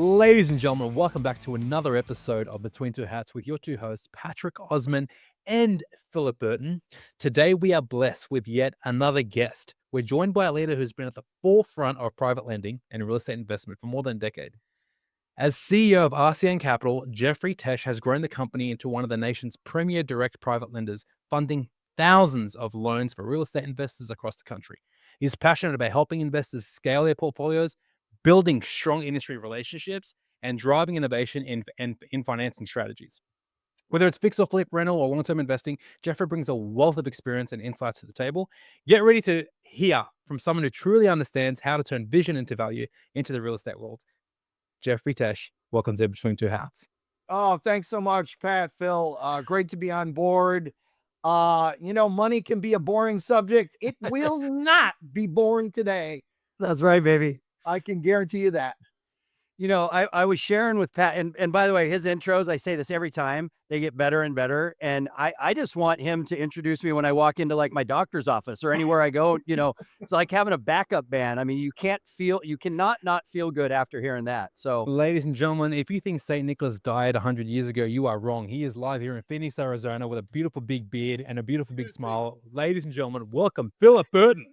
Ladies and gentlemen, welcome back to another episode of Between Two Hats with your two hosts, Patrick Osman and Phillip Burton. Today, we are blessed with yet another guest. We're joined by a leader who's been at the forefront of private lending and real estate investment for more than a decade. As CEO of RCN Capital, Jeffrey Tesch has grown the company into one of the nation's premier direct private lenders, funding thousands of loans for real estate investors across the country. He's passionate about helping investors scale their portfolios, building strong industry relationships, and driving innovation in financing strategies. Whether it's fix or flip, rental, or long-term investing, Jeffrey brings a wealth of experience and insights to the table. Get ready to hear from someone who truly understands how to turn vision into value into the real estate world. Jeffrey Tesch, welcome to Between Two Hats. Oh, thanks so much, Pat, Phil. Great to be on board. Money can be a boring subject. It will not be boring today. That's right, baby. I can guarantee you that. You know, I was sharing with Pat, and by the way, his intros, I say this every time, they get better and better. And I just want him to introduce me when I walk into like my doctor's office or anywhere I go. You know, it's like having a backup band. I mean, you cannot not feel good after hearing that. So, ladies and gentlemen, if you think St. Nicholas died 100 years ago, you are wrong. He is live here in Phoenix, Arizona with a beautiful big beard and a beautiful big smile. Ladies and gentlemen, welcome Phillip Burton.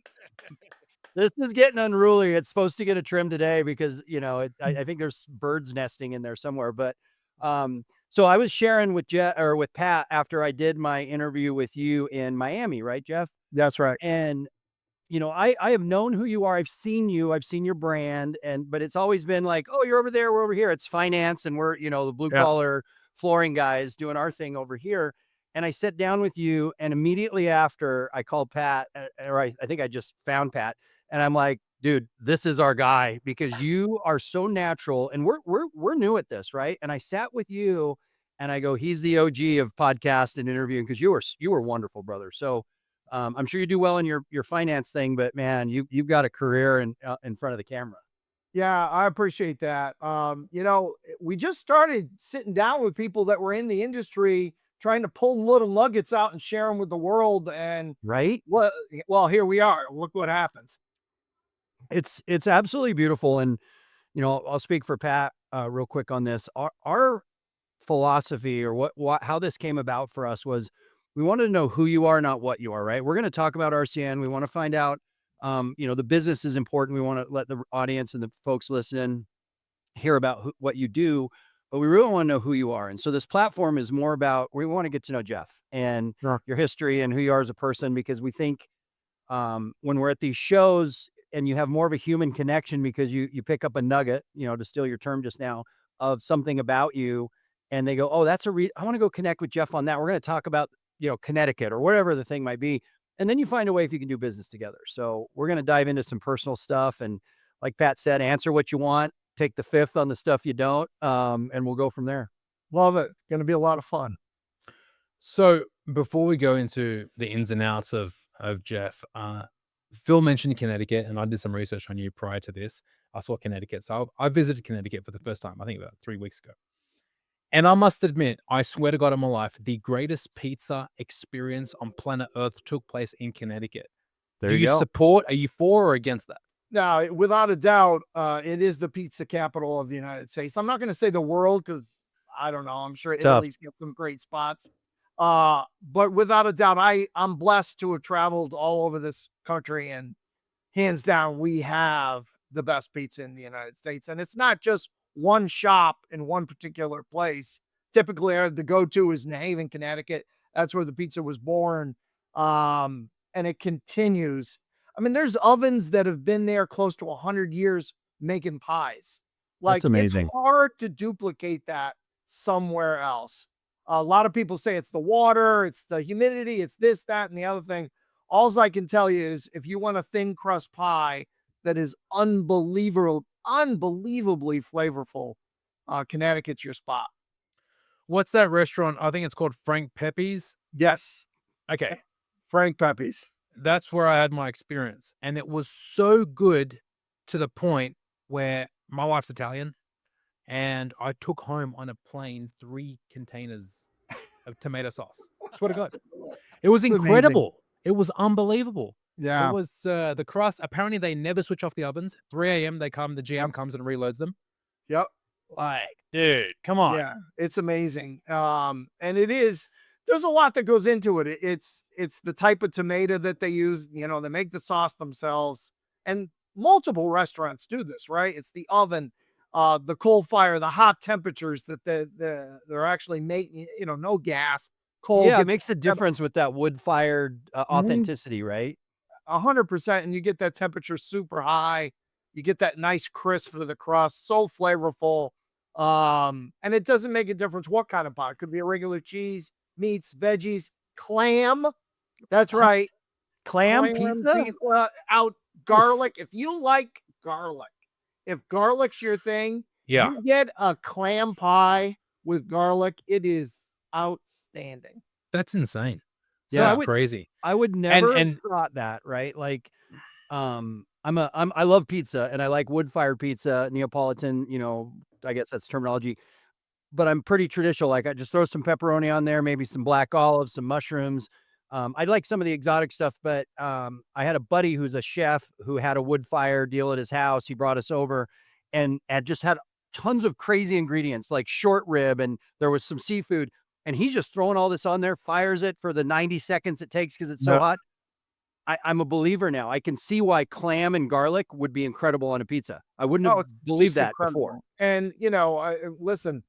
this is getting unruly. It's supposed to get a trim today because, you know, I think there's birds nesting in there somewhere. But so I was sharing with with Pat after I did my interview with you in Miami, right, Jeff? That's right. And, you know, I have known who you are. I've seen your brand, but it's always been like, oh, you're over there, we're over here. It's finance, and we're, you know, the blue collar flooring guys doing our thing over here. And I sat down with you, and immediately after I called Pat, or I think I just found Pat. And I'm like, dude, this is our guy because you are so natural and we're new at this, right? And I sat with you and I go, he's the OG of podcast and interviewing because you were wonderful, brother. So I'm sure you do well in your finance thing, but man, you've got a career in front of the camera. Yeah, I appreciate that. We just started sitting down with people that were in the industry, trying to pull little nuggets out and share them with the world. And right. Well, here we are. Look what happens. It's absolutely beautiful. And, you know, I'll speak for Pat real quick on this. Our philosophy or how this came about for us was we wanted to know who you are, not what you are, right? We're going to talk about RCN. We want to find out, the business is important. We want to let the audience and the folks listen hear about what you do, but we really want to know who you are. And so this platform is more about, we want to get to know Jeff and your history and who you are as a person, because we think when we're at these shows, and you have more of a human connection because you pick up a nugget, you know, to steal your term just now, of something about you. And they go, oh, I want to go connect with Jeff on that. We're going to talk about, you know, Connecticut or whatever the thing might be. And then you find a way if you can do business together. So we're going to dive into some personal stuff. And like Pat said, answer what you want, take the fifth on the stuff you don't. And we'll go from there. Love it. It's going to be a lot of fun. So before we go into the ins and outs of Jeff, Phil mentioned Connecticut, and I did some research on you prior to this. I saw Connecticut. So I visited Connecticut for the first time, I think about 3 weeks ago. And I must admit, I swear to God in my life, the greatest pizza experience on planet Earth took place in Connecticut. There Do you go. Support? Are you for or against that? No, without a doubt, it is the pizza capital of the United States. I'm not going to say the world because I don't know. I'm sure Italy's got some great spots. But without a doubt, I'm blessed to have traveled all over this country, and hands down, we have the best pizza in the United States. And it's not just one shop in one particular place. Typically, the go-to is New Haven, Connecticut. That's where the pizza was born. And it continues. I mean, there's ovens that have been there close to 100 years making pies. Like, that's amazing. It's hard to duplicate that somewhere else. A lot of people say it's the water, it's the humidity, it's this, that, and the other thing. All I can tell you is if you want a thin crust pie that is unbelievably flavorful, Connecticut's your spot. What's that restaurant? I think it's called Frank Pepe's. Yes. Okay. Frank Pepe's. That's where I had my experience. And it was so good to the point where my wife's Italian. And I took home on a plane 3 containers of tomato sauce. Swear to God. It was incredible. Amazing. It was unbelievable. Yeah. It was the crust. Apparently, they never switch off the ovens. 3 a.m. the GM comes and reloads them. Yep. Like, dude, come on. Yeah, it's amazing. And there's a lot that goes into it. It's the type of tomato that they use, they make the sauce themselves. And multiple restaurants do this, right? It's the oven, the coal fire, the hot temperatures that they're actually making, no gas, coal Yeah, it get makes a difference with that wood-fired, Mhm. authenticity, right? 100%, and you get that temperature super high. You get that nice crisp for the crust, so flavorful. And it doesn't make a difference what kind of pot. It could be a regular cheese, meats, veggies, clam. That's What? right. Clam Clam pizza? pizza out Oof. garlic. If you like garlic, if garlic's your thing, Yeah, you get a clam pie with garlic. It is outstanding. that's insane. So Yeah. That's crazy. I would And never have and thought that, right? Like, I love pizza and I like wood-fired pizza, Neapolitan, I guess that's terminology, but I'm pretty traditional. Like I just throw some pepperoni on there, maybe some black olives, some mushrooms. I like some of the exotic stuff, but I had a buddy who's a chef who had a wood fire deal at his house. He brought us over and had just had tons of crazy ingredients like short rib, and there was some seafood. And he's just throwing all this on there, fires it for the 90 seconds it takes because it's so No, hot. I'm a believer now. I can see why clam and garlic would be incredible on a pizza. I wouldn't have no, it's believed just that before. incredible. And listen,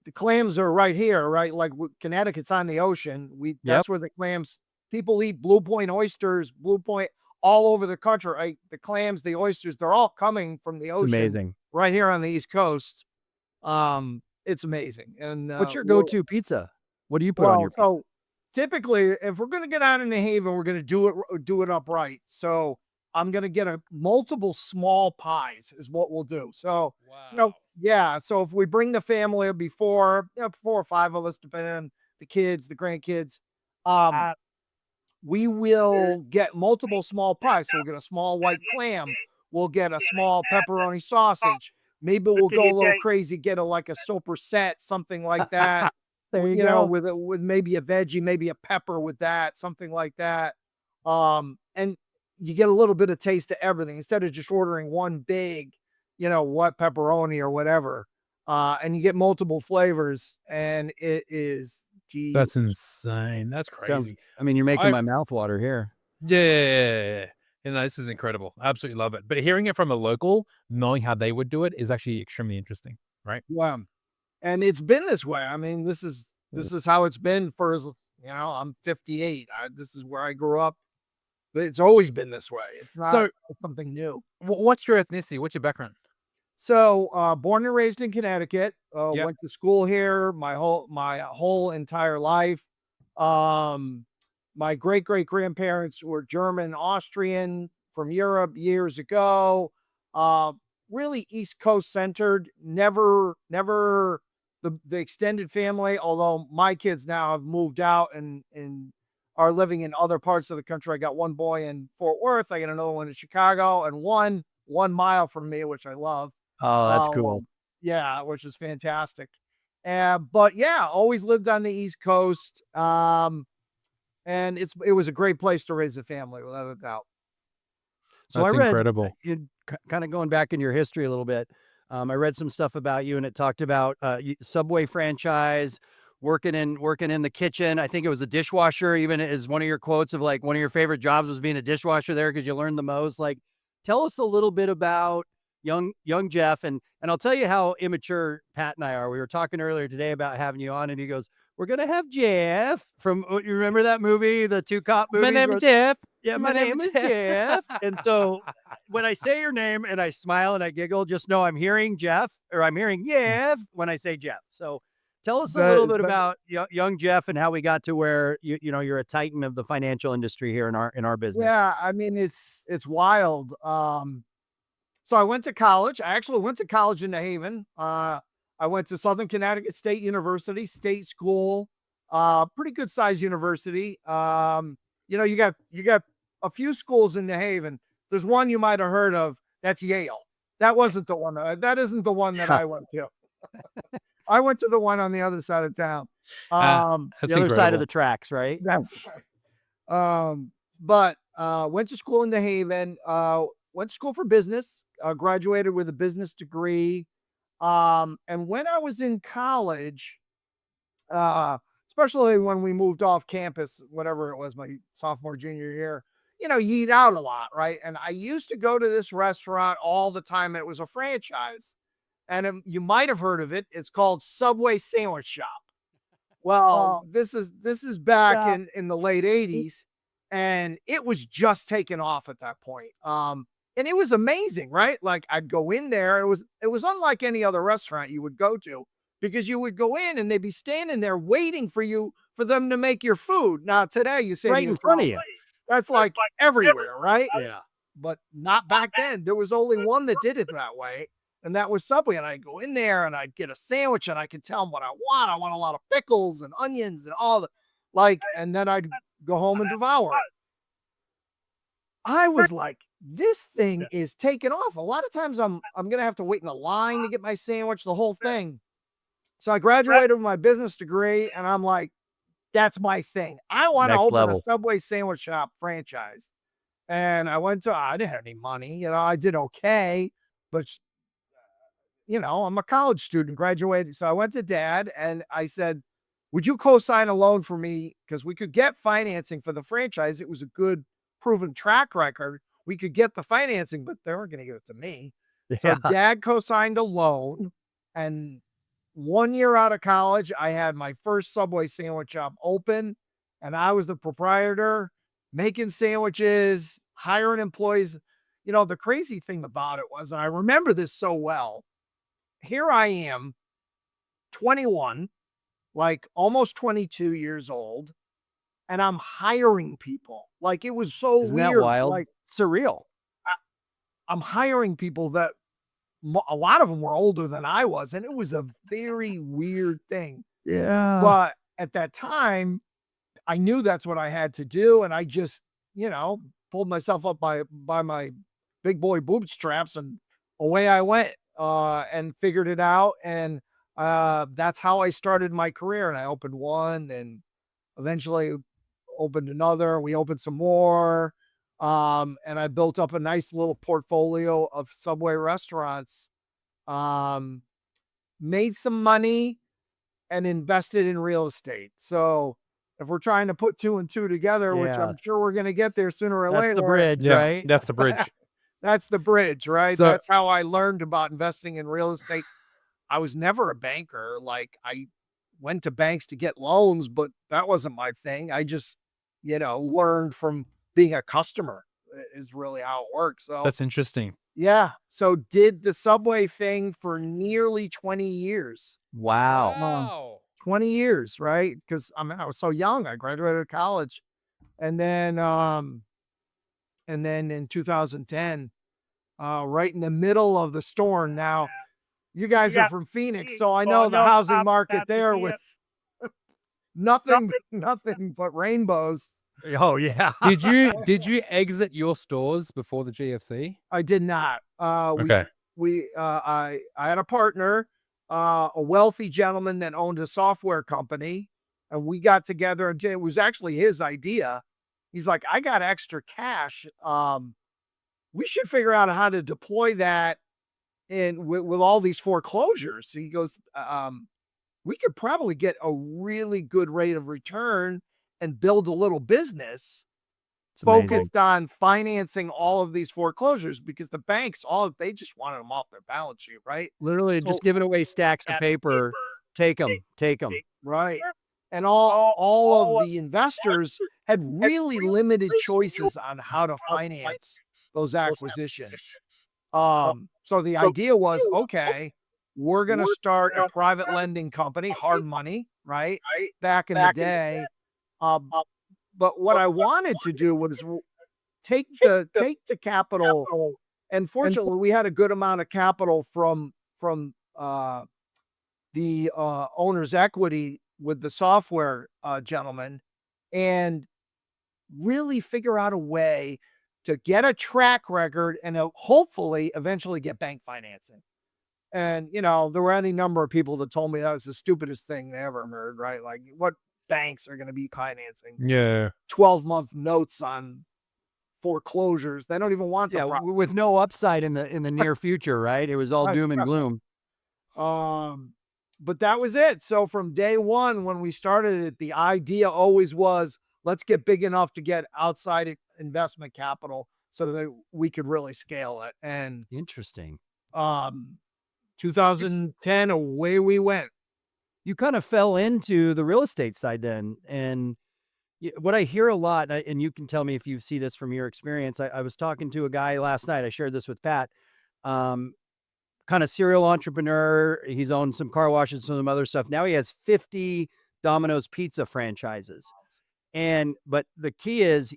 the clams are right here, right? Like Connecticut's on the ocean. Yep. That's where the clams people eat blue point oysters, blue point all over the country. Right? The clams, the oysters, they're all coming from the It's ocean amazing. right here on the East Coast. It's amazing. And What's your go-to pizza? What do you put on well, your pizza? so typically, if we're gonna get out in the Haven, we're gonna do it upright. So I'm gonna get a multiple small pies is what we'll do. So wow. yeah. So if we bring the family of before, 4 or 5 of us, depending on the kids, the grandkids, um, we will get multiple small pies. So we'll get a small white clam. We'll get a small pepperoni sausage. Maybe we'll go a little crazy, get like a soprasette, something like that. There you go. With maybe a veggie, maybe a pepper with that, something like that. And you get a little bit of taste of everything instead of just ordering one big, what pepperoni or whatever. And you get multiple flavors, and it is That's delish. insane. That's Sounds crazy. I mean, you're making I my mouth water here. Yeah. You know, this is incredible. Absolutely love it. But hearing it from a local, knowing how they would do it is actually extremely interesting, right? Yeah. And it's been this way. I mean, this is how it's been for I'm 58. This is where I grew up. But it's always been this way. It's not So, something new. what's your ethnicity? What's your background? So, born and raised in Connecticut, Yep. went to school here my whole entire life. Um, my great grandparents were German, Austrian from Europe years ago. Uh, really East Coast centered. Never the extended family. Although my kids now have moved out and are living in other parts of the country. I got one boy in Fort Worth. I got another one in Chicago, and one mile from me, which I love. Oh, that's cool. Um, yeah, which is fantastic. But yeah, always lived on the East Coast. And it was a great place to raise a family, without a doubt. So I That's read, incredible. kind of going back in your history a little bit. I read some stuff about you, and it talked about Subway franchise, working in the kitchen. I think it was a dishwasher. Even as one of your quotes of like one of your favorite jobs was being a dishwasher there because you learned the most. Like, tell us a little bit about young Jeff, and I'll tell you how immature Pat and I are. We were talking earlier today about having you on, and he goes, "We're gonna have Jeff from you remember that movie, the two cop My movies name where is Jeff. yeah, my name is Jeff." And so when I say your name and I smile and I giggle, just know I'm hearing Jeff or I'm hearing Jeff when I say Jeff. So tell us a little That, bit that about young Jeff and how we got to where you're a titan of the financial industry here in our business. yeah, I mean it's wild. So I went to college. I actually went to college in New Haven. I went to Southern Connecticut State University, state school, pretty good size university. You got a few schools in New Haven. There's one you might have heard of. That's Yale. That wasn't the one. That isn't the one that I went to. I went to the one on the other side of town. Uh, The that's other side of incredible. the tracks, right? That but went to school in New Haven. Went to school for business. Graduated with a business degree. And when I was in college, especially when we moved off campus, whatever it was, my sophomore, junior year, you eat out a lot, right? And I used to go to this restaurant all the time. It was a franchise. And you might have heard of it. It's called Subway Sandwich Shop. Well, this is back in the late 80s, and it was just taking off at that point. And it was amazing, right? Like I'd go in there. It was unlike any other restaurant you would go to, because you would go in and they'd be standing there waiting for them to make your food. Now today you say Right in front of you. that's like everywhere, right? Yeah. But not back then. There was only one that did it that way, and that was Subway. And I'd go in there and I'd get a sandwich and I could tell them what I want. I want a lot of pickles and onions and all and then I'd go home and devour it. I was like, this thing is taking off. A lot of times I'm gonna have to wait in a line to get my sandwich, the whole thing. So I graduated with my business degree, and I'm like, that's my thing. I want to open a Subway Sandwich Shop franchise. And I didn't have any money, I did okay, but I'm a college student, graduated. So I went to Dad and I said, would you co-sign a loan for me? Because we could get financing for the franchise. It was a good proven track record. We could get the financing, but they weren't going to give it to me. So Dad co-signed a loan, and 1 year out of college, I had my first Subway Sandwich Shop open, and I was the proprietor, making sandwiches, hiring employees. The crazy thing about it was, and I remember this so well, here I am, 21, like almost 22 years old, and I'm hiring people. Like, it was so Isn't weird. that wild? Like, surreal. I'm hiring people that a lot of them were older than I was, and it was a very weird thing. Yeah. But at that time, I knew that's what I had to do, and I just, pulled myself up by my big boy bootstraps, and away I went, and figured it out. And that's how I started my career. And I opened one, and eventually opened another. We opened some more. And I built up a nice little portfolio of Subway restaurants, made some money, and invested in real estate. So if we're trying to put 2 and 2 together, which I'm sure we're going to get there sooner or later. That's the bridge, Yeah, right? that's the bridge. That's the bridge, right? So- That's how I learned about investing in real estate. I was never a banker. Like, I went to banks to get loans, but that wasn't my thing. I just, learned from being a customer is really how it works. So That's interesting. yeah. So did the Subway thing for nearly 20 years. Wow. 20 years, right? Because I was so young. I graduated college. And then in 2010, right in the middle of the storm. Now, you guys are from Phoenix, so I know the housing market there was nothing but rainbows. Oh yeah. Did you exit your stores before the GFC? I did not. Okay. I had a partner, a wealthy gentleman that owned a software company, and we got together, and it was actually his idea. He's like, I got extra cash. We should figure out how to deploy that with all these foreclosures. So he goes, we could probably get a really good rate of return and build a little business focused on financing all of these foreclosures, because the banks, they just wanted them off their balance sheet, right? Literally just giving away stacks of paper. Take them. Right. And all of the investors had really limited choices on how to finance those acquisitions. So the idea was, okay, we're going to start a private lending company, hard money, right? Back in the day. But what I wanted to do was take the capital, and fortunately we had a good amount of capital from the owner's equity with the software gentleman, and really figure out a way to get a track record and hopefully eventually get bank financing. And, there were any number of people that told me that was the stupidest thing they ever heard, right? Like, what banks are going to be financing 12-month notes on foreclosures? They don't even want with no upside in the near future, right? It was all doom and gloom. But that was it. So from day one, when we started it, the idea always was, let's get big enough to get outside investment capital so that we could really scale it. And Interesting. 2010, away we went. You kind of fell into the real estate side then. And what I hear a lot, and you can tell me if you see this from your experience. I was talking to a guy last night. I shared this with Pat. Um, Kind of serial entrepreneur. He's owned some car washes, some other stuff. Now he has 50 Domino's pizza franchises. But the key is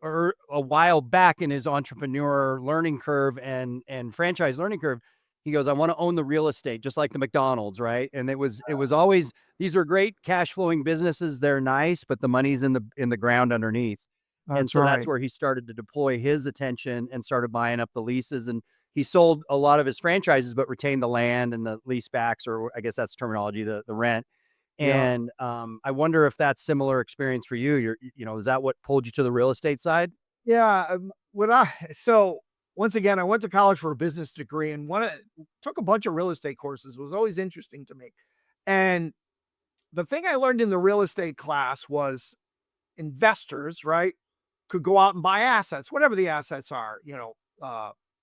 or a while back in his entrepreneur learning curve and franchise learning curve, he goes, I want to own the real estate, just like the McDonald's, right? And it was always, these are great cash flowing businesses. They're nice, but the money's in the ground underneath. And so that's where he started to deploy his attention and started buying up the leases. And he sold a lot of his franchises, but retained the land and the lease backs, or I guess that's terminology, the rent. Yeah. And I wonder if that's similar experience for you. Is that what pulled you to the real estate side? Yeah. So once again, I went to college for a business degree and took a bunch of real estate courses. It was always interesting to me. And the thing I learned in the real estate class was investors, right, could go out and buy assets, whatever the assets are,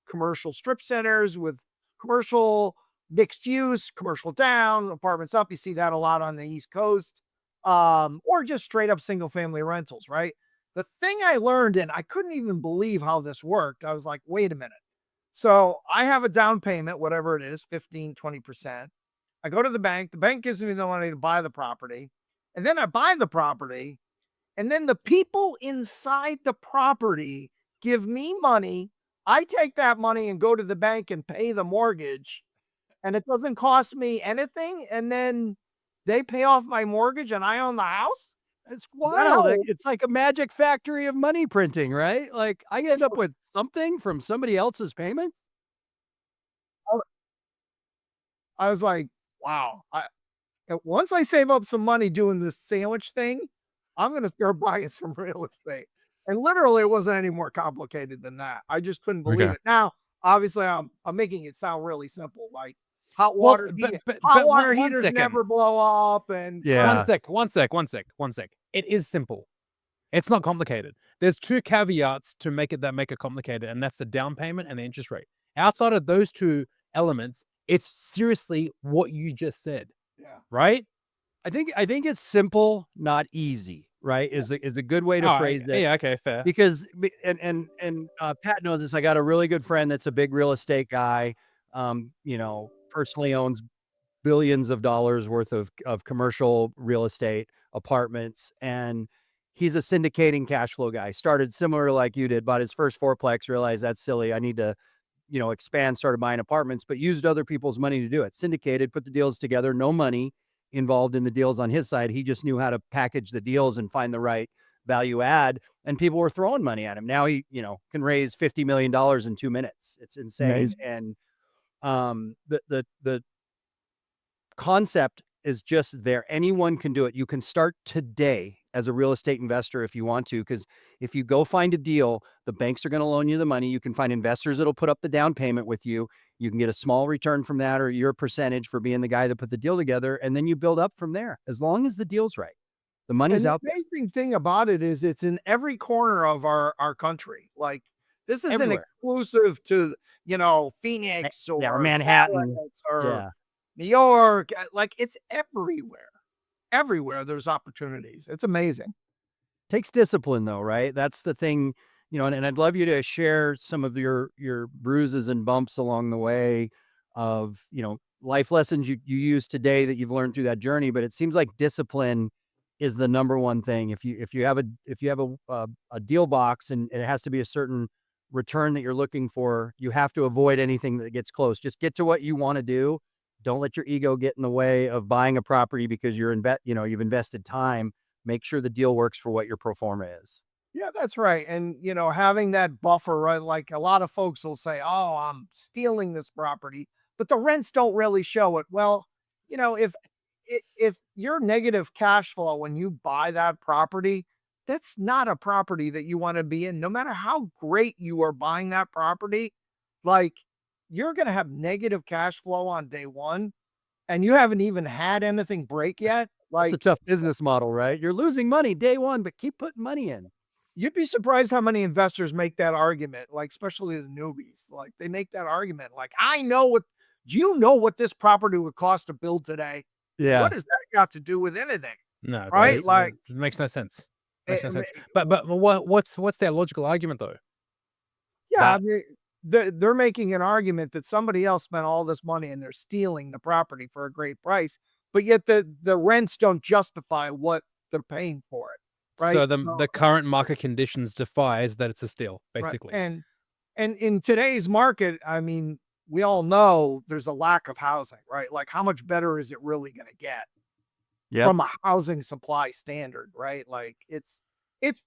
commercial strip centers with commercial mixed use, commercial down, apartments up. You see that a lot on the East Coast, or just straight up single family rentals, right? The thing I learned, and I couldn't even believe how this worked. I was like, wait a minute. So I have a down payment, whatever it is, 15, 20%. I go to the bank gives me the money to buy the property. And then I buy the property. And then the people inside the property give me money. I take that money and go to the bank and pay the mortgage, and it doesn't cost me anything. And then they pay off my mortgage and I own the house. It's wild. It's like a magic factory of money printing, right? Like I end up with something from somebody else's payments. I was like, wow. Once I save up some money doing this sandwich thing, I'm going to start buying some real estate. And literally, it wasn't any more complicated than that. I just couldn't believe it. Now, obviously, I'm making it sound really simple, like hot water, hot water heaters never blow up. And one sec. It is simple. It's not complicated. There's two caveats to make it complicated, and that's the down payment and the interest rate. Outside of those two elements, it's seriously what you just said. Yeah. Right? I think it's simple, not easy. Right? Is the good way to phrase that. Yeah. Okay. Fair. Because Pat knows this. I got a really good friend that's a big real estate guy. Personally owns billions of dollars worth of commercial real estate, apartments, and he's a syndicating cash flow guy. Started similar like you did, bought his first fourplex, realized that's silly. I need to, expand, started buying apartments, but used other people's money to do it. Syndicated, put the deals together, no money involved in the deals on his side. He just knew how to package the deals and find the right value add, and people were throwing money at him. Now he, can raise $50 million in 2 minutes. It's insane. Amazing. And the concept is just there. Anyone can do it. You can start today as a real estate investor if you want to, because if you go find a deal, the banks are going to loan you the money. You can find investors that'll put up the down payment with you. You can get a small return from that, or your percentage for being the guy that put the deal together, and then you build up from there. As long as the deal's right, the money's out there. The amazing thing about it is it's in every corner of our country. Like, this isn't exclusive to, Phoenix or Manhattan or New York. Like, it's everywhere. Everywhere there's opportunities. It's amazing. Takes discipline though, right? That's the thing, and I'd love you to share some of your bruises and bumps along the way of, life lessons you use today that you've learned through that journey. But it seems like discipline is the number one thing. If you have a deal box and it has to be a certain return that you're looking for, you have to avoid anything that gets close. Just get to what you want to do. Don't let your ego get in the way of buying a property because you've invested time. Make sure the deal works for what your pro forma is. Yeah, that's right. And, having that buffer, right? Like, a lot of folks will say, oh, I'm stealing this property, but the rents don't really show it. Well, if you're negative cash flow when you buy that property, that's not a property that you want to be in. No matter how great you are buying that property, like, you're going to have negative cash flow on day one, and you haven't even had anything break yet. It's a Like, tough business model, right? You're losing money day one, but keep putting money in. you'd be surprised how many investors make that argument, like, especially the newbies. Like, they make that argument, like, do you know what this property would cost to build today? Yeah. What has that got to do with anything? No, Right? Like, it makes no sense. Makes no it- sense. But what's their logical argument though? yeah, I That- mean, they're making an argument that somebody else spent all this money and they're stealing the property for a great price, but yet the rents don't justify what they're paying for it, right? So the current market conditions defies that it's a steal, Right, basically. and in today's market, I mean, we all know there's a lack of housing, right? Like, how much better is it really going to get from a housing supply standard, right? Like, it's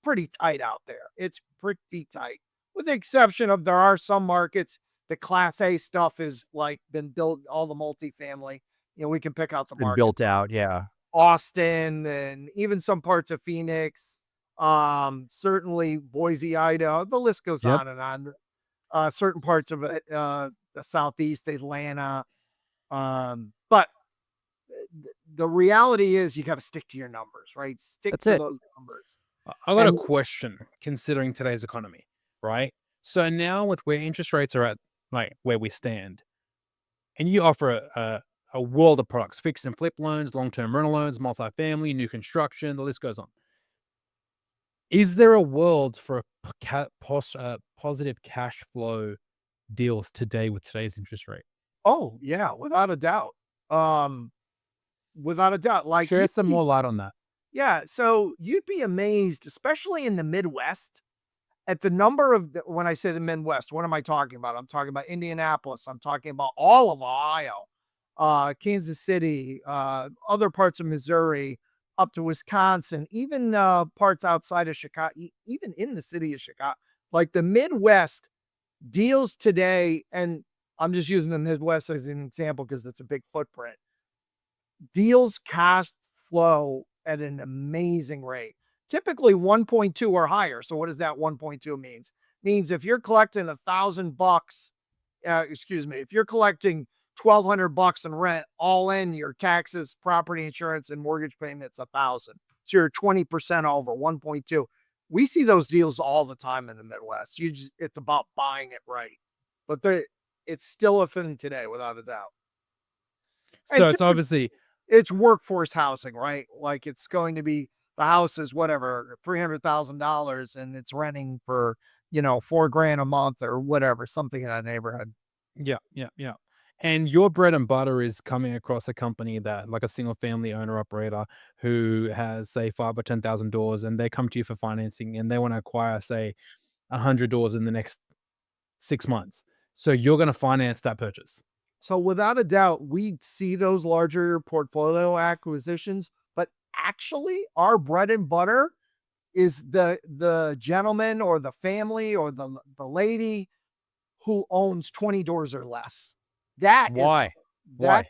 pretty tight out there. It's pretty tight, with the exception of there are some markets. The Class A stuff is like been built, all the multifamily. You know, we can pick out the Been market. built out. Yeah. Austin and even some parts of Phoenix, certainly Boise, Idaho. The list goes Yep. on and on. Certain parts of it, the Southeast, Atlanta. But the reality is you got to stick to your numbers, right? Stick That's to it. those numbers. I got a And- question considering today's economy, right? So now with where interest rates are at, like where we stand, and you offer a world of products, fix and flip loans, long-term rental loans, multifamily, new construction, the list goes on. Is there a world for positive cash flow deals today with today's interest rate? Oh yeah, without a doubt. Without a doubt. Like, Share some more light on that. yeah, so you'd be amazed, especially in the Midwest, at the number of when I say the Midwest, what am I talking about? I'm talking about Indianapolis. I'm talking about all of Ohio, Kansas City, other parts of Missouri, up to Wisconsin, even parts outside of Chicago, even in the city of Chicago. Like, the Midwest deals today, and I'm just using the Midwest as an example because it's a big footprint. Deals cash flow at an amazing rate, typically 1.2 or higher. So what does that 1.2 means? Means if you're collecting $1,000, if you're collecting $1,200 in rent, all in your taxes, property insurance, and mortgage payments, 1,000. So you're 20% over 1.2. We see those deals all the time in the Midwest. It's about buying it right, but it's still a thing today, without a doubt. So And it's obviously it's workforce housing, right? Like, it's going to be, the house is whatever, $300,000, and it's renting for, $4,000 a month or whatever, something in that neighborhood. yeah. And your bread and butter is coming across a company that, like a single family owner operator who has, say, 5 or 10,000 doors, and they come to you for financing and they want to acquire, say, 100 doors in the next 6 months. So you're going to finance that purchase. So without a doubt, we see those larger portfolio acquisitions, but actually our bread and butter is the gentleman or the family or the lady who owns 20 doors or less. Why? Why?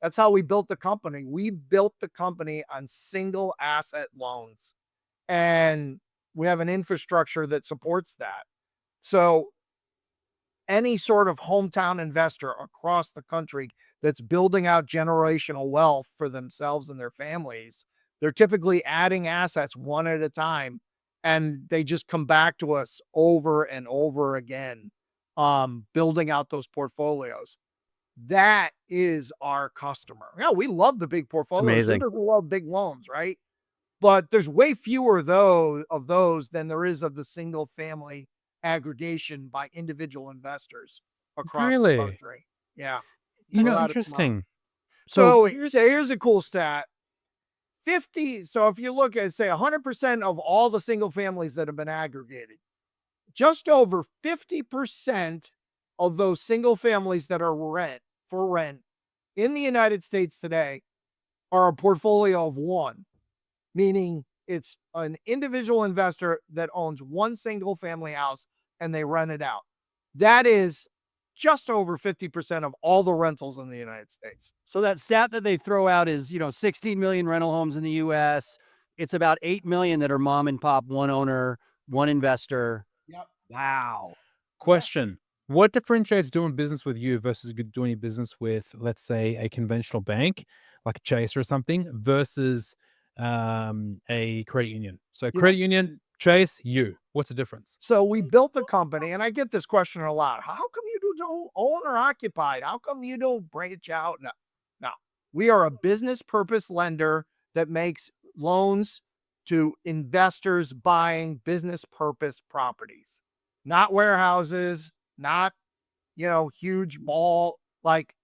That's how we built the company. We built the company on single asset loans, and we have an infrastructure that supports that. So any sort of hometown investor across the country that's building out generational wealth for themselves and their families, they're typically adding assets one at a time, and they just come back to us over and over again, building out those portfolios. That is our customer. Yeah, we love the big portfolios. amazing. We love big loans, right? But there's way fewer of those than there is of the single family aggregation by individual investors across Really? the country. Yeah. You know, Without a doubt. interesting. So here's a cool stat. So if you look at, say, 100% of all the single families that have been aggregated, just over 50% of those single families that are for rent in the United States today are a portfolio of one, meaning it's an individual investor that owns one single family house and they rent it out. That is just over 50% of all the rentals in the United States. So that stat that they throw out is, 16 million rental homes in the US. It's about 8 million that are mom and pop, one owner, one investor. Yep. Wow. Question. What differentiates doing business with you versus doing business with, let's say, a conventional bank like Chase or something versus a credit union? So Yeah. credit union, Chase, you. What's the difference? So we built a company, and I get this question a lot. How come you don't own or occupied? How come you don't branch out? No, no. We are a business purpose lender that makes loans to investors buying business purpose properties, not warehouses, not, huge mall, like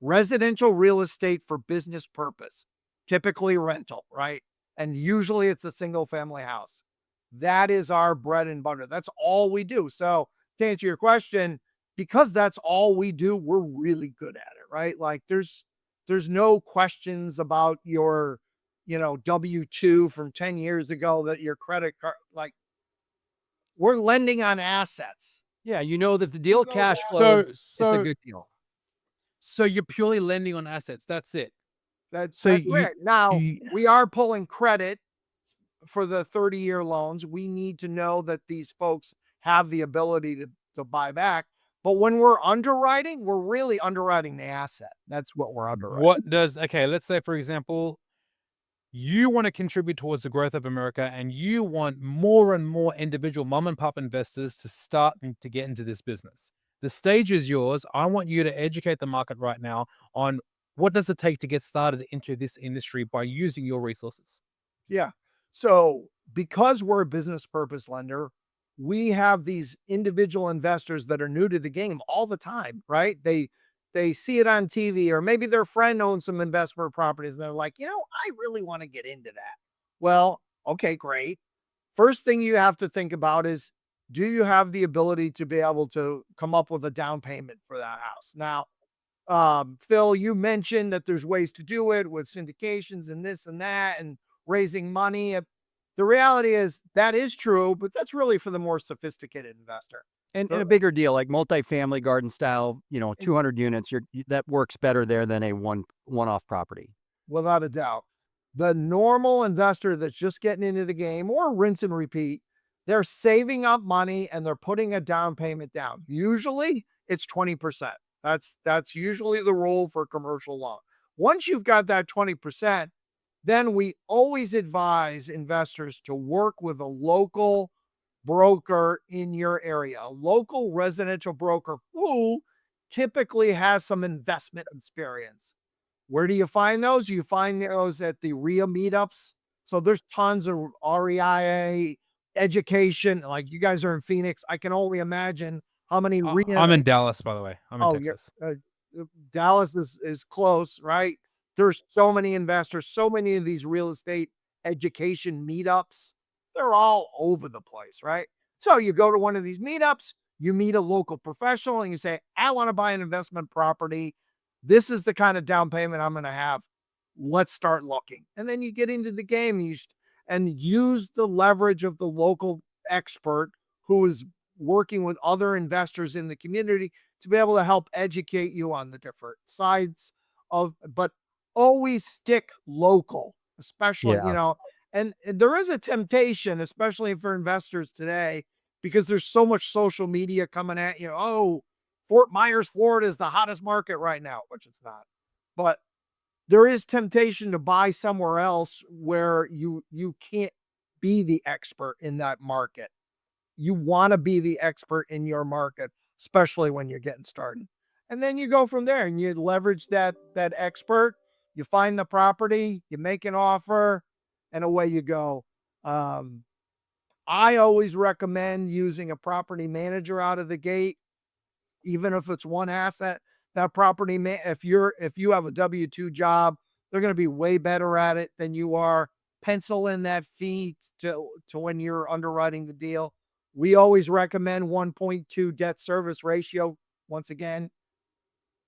residential real estate for business purpose, typically rental, right? And usually it's a single family house. That is our bread and butter. That's all we do. So to answer your question, because that's all we do, we're really good at it, right? Like there's no questions about your, W-2 from 10 years ago that your credit card, like we're lending on assets. Yeah, you know that the deal know cash that. flows, it's a So good deal. so you're purely lending on assets. That's it. That's So it. Now you we are pulling credit for the 30-year loans. We need to know that these folks have the ability to buy back. But when we're underwriting, we're really underwriting the asset. That's what we're underwriting. what does okay, let's say for example, you want to contribute towards the growth of America and you want more and more individual mom and pop investors to start and to get into this business. The stage is yours. I want you to educate the market right now on what does it take to get started into this industry by using your resources. Yeah. So because we're a business purpose lender, we have these individual investors that are new to the game all the time, right? They see it on TV, or maybe their friend owns some investment properties and they're like, I really want to get into that. Well, okay, great. First thing you have to think about is, do you have the ability to be able to come up with a down payment for that house? Now, Phil, you mentioned that there's ways to do it with syndications and this and that and raising money. The reality is that is true, but that's really for the more sophisticated investor. And a bigger deal, like multifamily garden style, 200 units, that works better there than a one-off property. Without a doubt. The normal investor that's just getting into the game, or rinse and repeat, they're saving up money and they're putting a down payment down. Usually it's 20%. That's usually the rule for a commercial loan. Once you've got that 20%, then we always advise investors to work with a local broker in your area, a local residential broker who typically has some investment experience. Where do you find those? You find those at the RIA meetups. So there's tons of REIA education. Like you guys are in Phoenix. I can only imagine how many RIA. I'm in Dallas, by the way. I'm in Oh, Texas. Dallas is close, right? There's so many investors, so many of these real estate education meetups. They're all over the place, right? So you go to one of these meetups, you meet a local professional and you say, I want to buy an investment property. This is the kind of down payment I'm going to have. Let's start looking. And then you get into the game and use the leverage of the local expert who is working with other investors in the community to be able to help educate you on the different sides but always stick local, especially, and there is a temptation, especially for investors today, because there's so much social media coming at you. Oh, Fort Myers, Florida is the hottest market right now, which it's not. But there is temptation to buy somewhere else where you can't be the expert in that market. You want to be the expert in your market, especially when you're getting started. And then you go from there and you leverage that expert, you find the property, you make an offer, and away you go. I always recommend using a property manager out of the gate, even if it's one asset. That property if you have a W-2 job, they're going to be way better at it than you are. Pencil in that fee to when you're underwriting the deal. We always recommend 1.2 debt service ratio. Once again,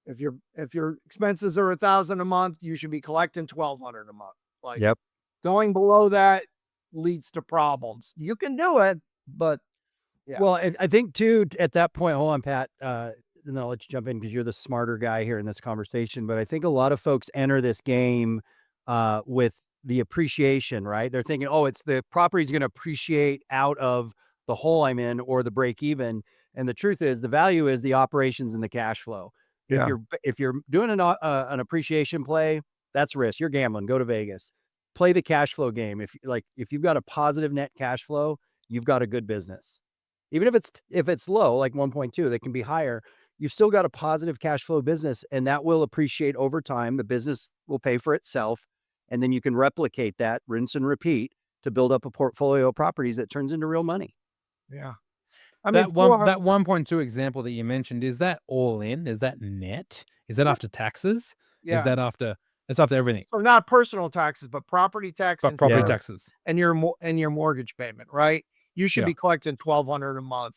if your expenses are $1,000 a month, you should be collecting $1,200 a month. Like, Yep. going below that leads to problems. You can do it, but yeah. Well, I think too, at that point, hold on, Pat, and then I'll let you jump in because you're the smarter guy here in this conversation. But I think a lot of folks enter this game with the appreciation, right? They're thinking, oh, it's the property's going to appreciate out of the hole I'm in or the break even. And the truth is, the value is the operations and the cash flow. Yeah. If you're doing an appreciation play, that's risk. You're gambling. Go to Vegas. Play the cash flow game. If you've got a positive net cash flow, you've got a good business. Even if it's low, like 1.2, that can be higher. You've still got a positive cash flow business, and that will appreciate over time. The business will pay for itself, and then you can replicate that, rinse and repeat, to build up a portfolio of properties that turns into real money. Yeah. I mean, That 1.2 example that you mentioned, is that all in? Is that net? Is that after taxes? yeah. Is that after? It's after everything. So not personal taxes, but property tax But and property Yeah. taxes. and your mortgage payment, right? You should Yeah. be collecting $1,200 a month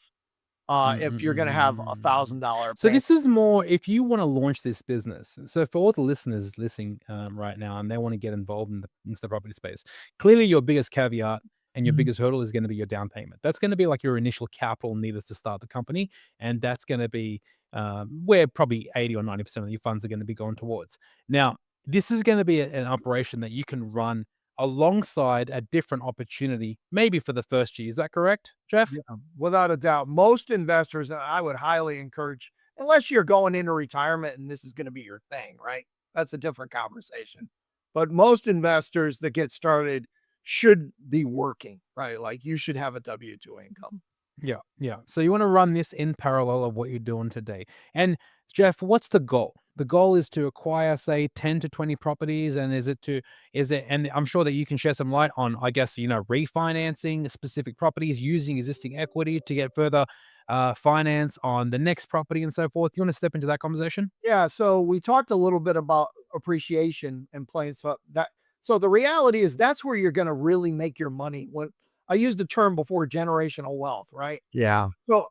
if you're going to have $1,000. So this is more if you want to launch this business. So for all the listeners listening right now, and they want to get involved into the property space, clearly your biggest caveat and your biggest hurdle is going to be your down payment. That's going to be like your initial capital needed to start the company, and that's going to be where probably 80 or 90% of your funds are going to be going towards. Now, this is going to be an operation that you can run alongside a different opportunity, maybe for the first year. Is that correct, Jeff? Yeah, without a doubt. Most investors, and I would highly encourage, unless you're going into retirement and this is going to be your thing, right? That's a different conversation. But most investors that get started should be working, right? Like you should have a W-2 income. Yeah, yeah. So you want to run this in parallel of what you're doing today. And Jeff, what's the goal? The goal is to acquire, say, 10 to 20 properties. And and I'm sure that you can shed some light on, I guess, refinancing specific properties, using existing equity to get further finance on the next property and so forth. You want to step into that conversation? Yeah, so we talked a little bit about appreciation and playing so the reality is that's where you're going to really make your money. When I used the term before, generational wealth, right? Yeah. So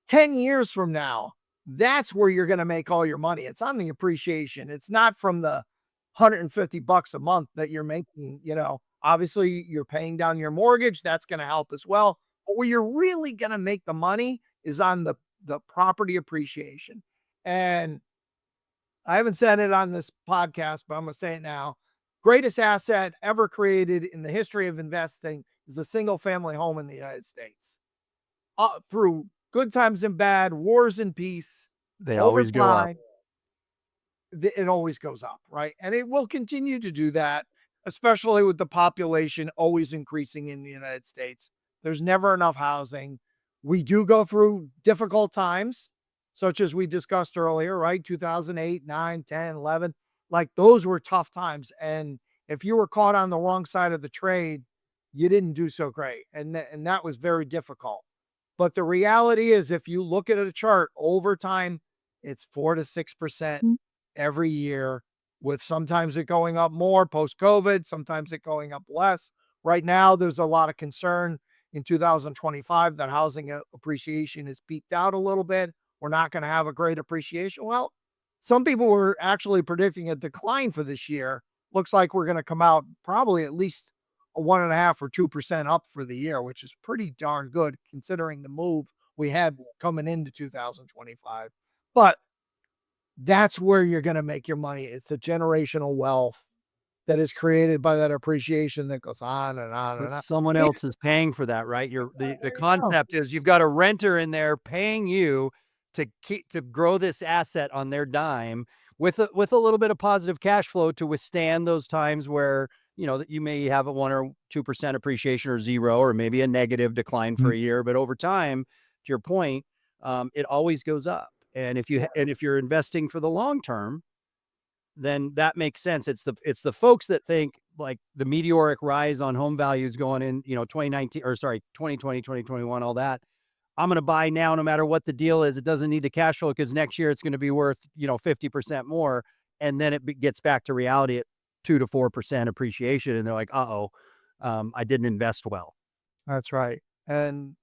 10 years from now, that's where you're going to make all your money. It's on the appreciation. It's not from the $150 a month that you're making, obviously you're paying down your mortgage. That's going to help as well. But where you're really going to make the money is on the property appreciation. And I haven't said it on this podcast, but I'm going to say it now. Greatest asset ever created in the history of investing is the single family home in the United States. Through good times and bad, wars and peace, They always go up. it always goes up, right? And it will continue to do that, especially with the population always increasing in the United States. There's never enough housing. We do go through difficult times, such as we discussed earlier, right? 2008, 9, 10, 11. Like those were tough times. And if you were caught on the wrong side of the trade, you didn't do so great. And that was very difficult. But the reality is, if you look at a chart over time, it's 4 to 6% every year, with sometimes it going up more post-COVID, sometimes it going up less. Right now, there's a lot of concern in 2025 that housing appreciation has peaked out a little bit. We're not going to have a great appreciation. Well, some people were actually predicting a decline for this year. Looks like we're going to come out probably at least a 1.5 or 2% up for the year, which is pretty darn good considering the move we had coming into 2025. But that's where you're going to make your money. It's the generational wealth that is created by that appreciation that goes on and on and on. But someone else is paying for that, right? The concept is you've got a renter in there paying you to grow this asset on their dime with a little bit of positive cash flow to withstand those times where, that you may have a 1 or 2% appreciation or zero, or maybe a negative decline for a year. But over time, to your point, it always goes up. And if you're investing for the long term, then that makes sense. It's the folks that think like the meteoric rise on home values going in, 2019 or sorry, 2020, 2021, all that. I'm going to buy now, no matter what the deal is. It doesn't need the cash flow because next year it's going to be worth, 50% more. And then it gets back to reality at 2 to 4% appreciation. And they're like, I didn't invest well. That's right. And,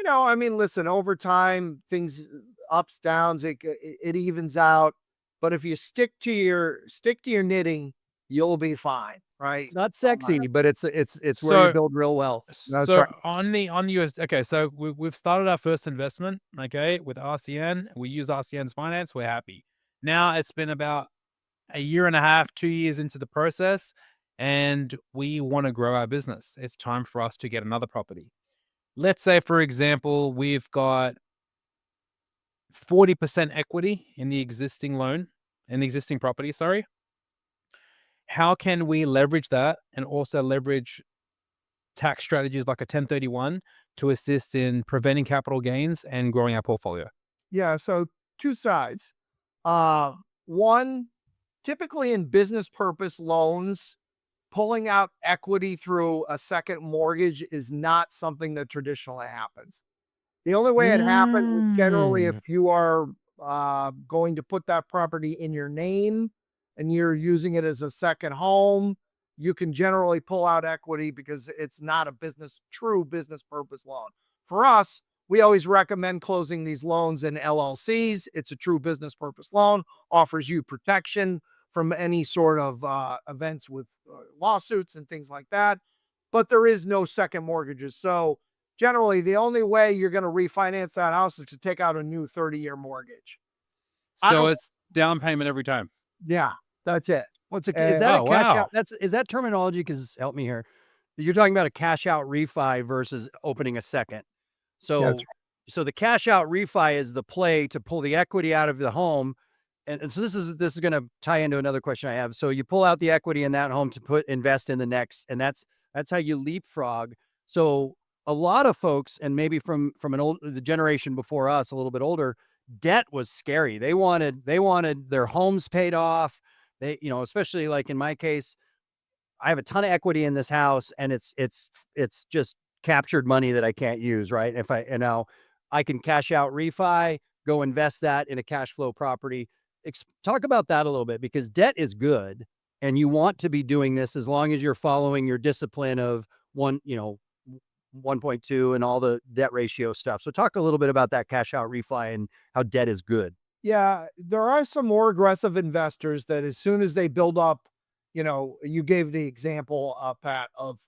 listen, over time, things ups, downs, it evens out. But if you stick to your knitting, you'll be fine, right? It's not sexy, but it's where So- you build real wealth. That's so right. on the US, okay, so we've started our first investment, okay, with RCN. We use RCN's finance. We're happy. Now it's been about a year and a half, 2 years into the process, and we want to grow our business. It's time for us to get another property. Let's say, for example, we've got 40% equity in the existing loan, in the existing property, sorry. How can we leverage that and also leverage tax strategies like a 1031 to assist in preventing capital gains and growing our portfolio? Yeah, so two sides. One, typically in business purpose loans, pulling out equity through a second mortgage is not something that traditionally happens. The only way it happens is generally if Mm. you are going to put that property in your name and you're using it as a second home, you can generally pull out equity because it's not a true business purpose loan. For us, we always recommend closing these loans in LLCs. It's a true business purpose loan, offers you protection from any sort of events with lawsuits and things like that. But there is no second mortgages. So generally, the only way you're going to refinance that house is to take out a new 30-year mortgage. I So don't, it's down payment every time. yeah, that's it. What's a, is And that a Oh, cash wow. out? Is that terminology? Because help me here. You're talking about a cash out refi versus opening a second. that's So, so the cash out refi is the play to pull the equity out of the home. And so this is going to tie into another question I have. So you pull out the equity in that home to invest in the next, and that's how you leapfrog. So a lot of folks, and maybe from the generation before us, a little bit older, debt was scary. They wanted their homes paid off. They, especially like in my case, I have a ton of equity in this house, and it's just captured money that I can't use, right? If now I can cash out refi, go invest that in a cash flow property. Talk about that a little bit, because debt is good, and you want to be doing this as long as you're following your discipline of 1.2 and all the debt ratio stuff. So talk a little bit about that cash out refi and how debt is good. Yeah, there are some more aggressive investors that as soon as they build up, you gave the example, Pat, of,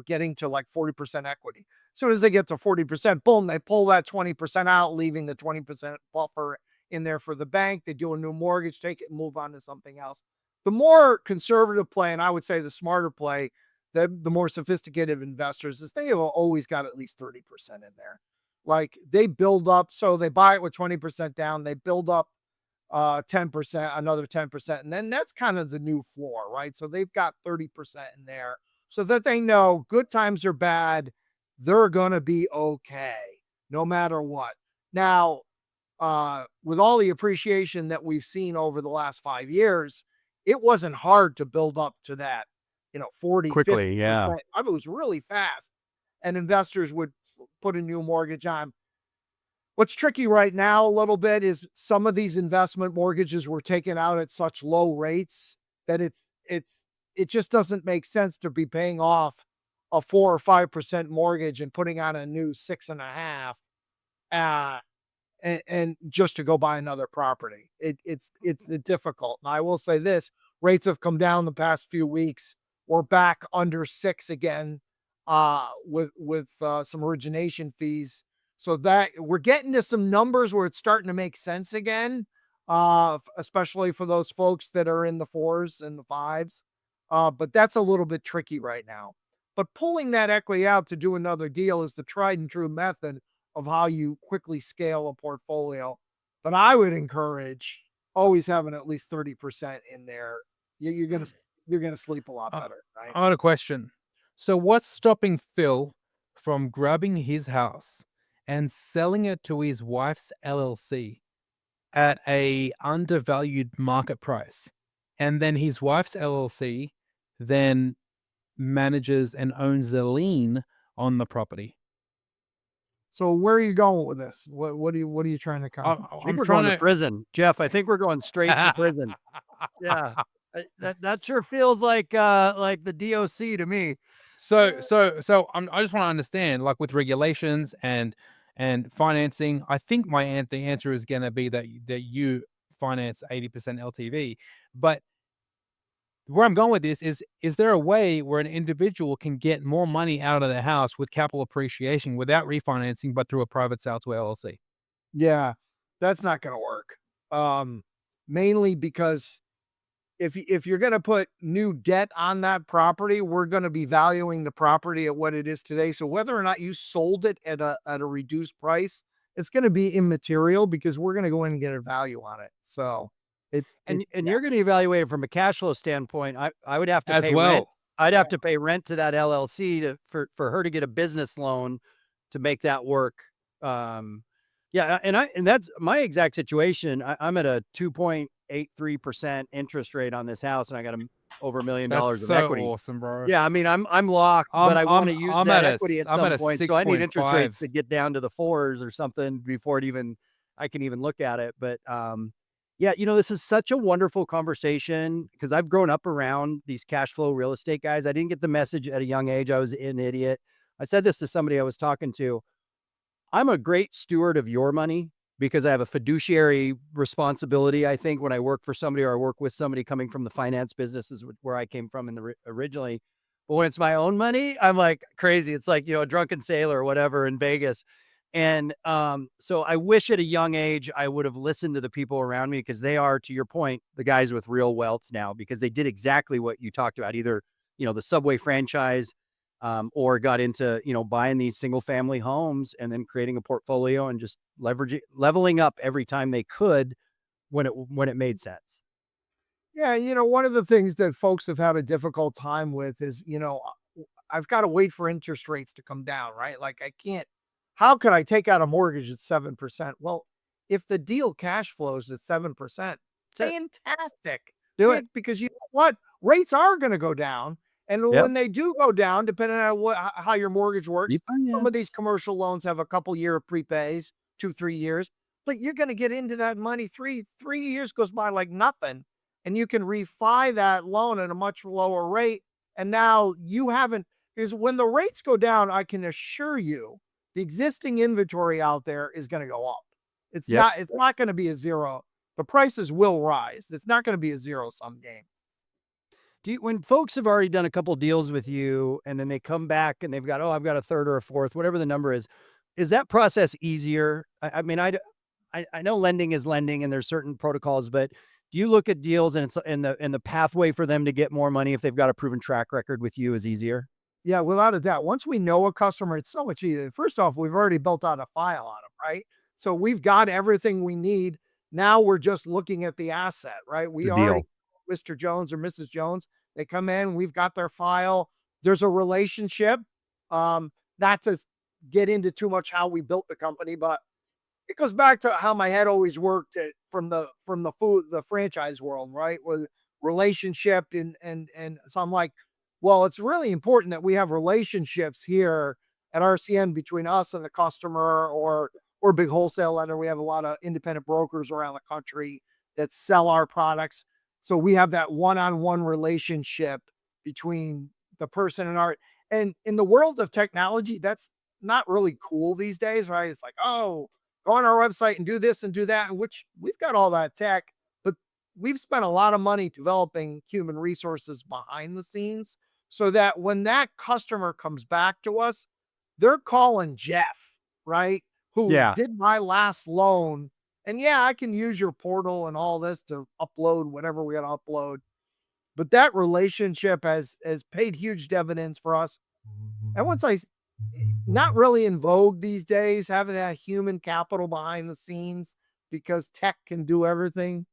getting to like 40% equity. As soon as they get to 40%, boom, they pull that 20% out, leaving the 20% buffer in there for the bank. They do a new mortgage, take it and move on to something else. The more conservative play, and I would say the smarter play, the more sophisticated investors, is they have always got at least 30% in there. Like they build up, so they buy it with 20% down, they build up 10%, another 10%, and then that's kind of the new floor, right? So they've got 30% in there so that they know good times or bad, they're going to be okay no matter what. Now, with all the appreciation that we've seen over the last 5 years, it wasn't hard to build up to that, 40, Quickly, 50%. yeah. It was really fast. And investors would put a new mortgage on. What's tricky right now a little bit is some of these investment mortgages were taken out at such low rates that it just doesn't make sense to be paying off a 4 or 5% mortgage and putting on a new 6.5, and just to go buy another property. It's difficult. And I will say this: rates have come down the past few weeks. We're back under 6 again, with some origination fees. So that we're getting to some numbers where it's starting to make sense again, especially for those folks that are in the 4s and the 5s. But that's a little bit tricky right now. But pulling that equity out to do another deal is the tried and true method of how you quickly scale a portfolio. But I would encourage always having at least 30% in there. You're gonna sleep a lot Uh, better, right? I got a question. So what's stopping Phil from grabbing his house and selling it to his wife's LLC at a undervalued market price? And then his wife's LLC then manages and owns the lien on the property. So where are you going with this? What are you trying to I, accomplish? I think I'm we're going to trying prison, Jeff. I think we're going straight to prison. Yeah, that sure feels like the DOC to me. I just want to understand, like with regulations and financing. I think the answer is going to be that you finance 80% LTV. But where I'm going with this is there a way where an individual can get more money out of the house with capital appreciation without refinancing, but through a private sale to LLC? Yeah, that's not gonna work. Mainly because if you're gonna put new debt on that property, we're gonna be valuing the property at what it is today. So whether or not you sold it at a reduced price it's going to be immaterial because we're going to go in and get a value on it. So and you're going to evaluate it from a cash flow standpoint. I would have to As pay well. rent. I'd have to pay rent to that LLC for her to get a business loan to make that work. Yeah, and that's my exact situation. I'm at a 2.83% interest rate on this house, and I got over $1 million That's of so equity. awesome, bro. Yeah, I mean, I'm locked, but I want to use that equity at some point. So I need interest rates to get down to the 4s or something before I can even look at it. But yeah, this is such a wonderful conversation because I've grown up around these cash flow real estate guys. I didn't get the message at a young age. I was an idiot. I said this to somebody I was talking to. I'm a great steward of your money because I have a fiduciary responsibility. I think when I work for somebody or I work with somebody coming from the finance business is where I came from originally. But when it's my own money, I'm like crazy. It's like, a drunken sailor or whatever in Vegas. And so I wish at a young age, I would have listened to the people around me because they are, to your point, the guys with real wealth now, because they did exactly what you talked about, either, the Subway franchise, or got into, buying these single family homes and then creating a portfolio and just leveling up every time they could when it made sense. Yeah. One of the things that folks have had a difficult time with is, I've got to wait for interest rates to come down, right? Like how could I take out a mortgage at 7%? Well, if the deal cash flows at 7%, fantastic. Do it. Because you know what? Rates are going to go down. And when they do go down, depending on how your mortgage works, some of these commercial loans have a couple year prepays, 2-3 years, but you're going to get into that money. Three years goes by like nothing. And you can refi that loan at a much lower rate. And now because when the rates go down, I can assure you the existing inventory out there is going to go up. It's not going to be a zero. The prices will rise. It's not going to be a zero-sum game. When folks have already done a couple deals with you and then they come back and they've got, I've got a third or a fourth, whatever the number is that process easier? I mean, I know lending is lending and there's certain protocols, but do you look at deals and the pathway for them to get more money if they've got a proven track record with you is easier? Yeah, without a doubt. Once we know a customer, it's so much easier. First off, we've already built out a file on them, right? So we've got everything we need. Now we're just looking at the asset, right? We already, Mr. Jones or Mrs. Jones, they come in, we've got their file. There's a relationship. Not to get into too much how we built the company, but it goes back to how my head always worked from the franchise world, right? With relationship and so I'm like, well, it's really important that we have relationships here at RCN between us and the customer or big wholesale lender. We have a lot of independent brokers around the country that sell our products. So we have that one-on-one relationship between the person and in the world of technology, that's not really cool these days, right? It's like, oh, go on our website and do this and do that, which we've got all that tech, but we've spent a lot of money developing human resources behind the scenes so that when that customer comes back to us, they're calling Jeff, right? Who did my last loan. And I can use your portal and all this to upload whatever we got to upload. But that relationship has paid huge dividends for us. And once not really in vogue these days, having that human capital behind the scenes because tech can do everything.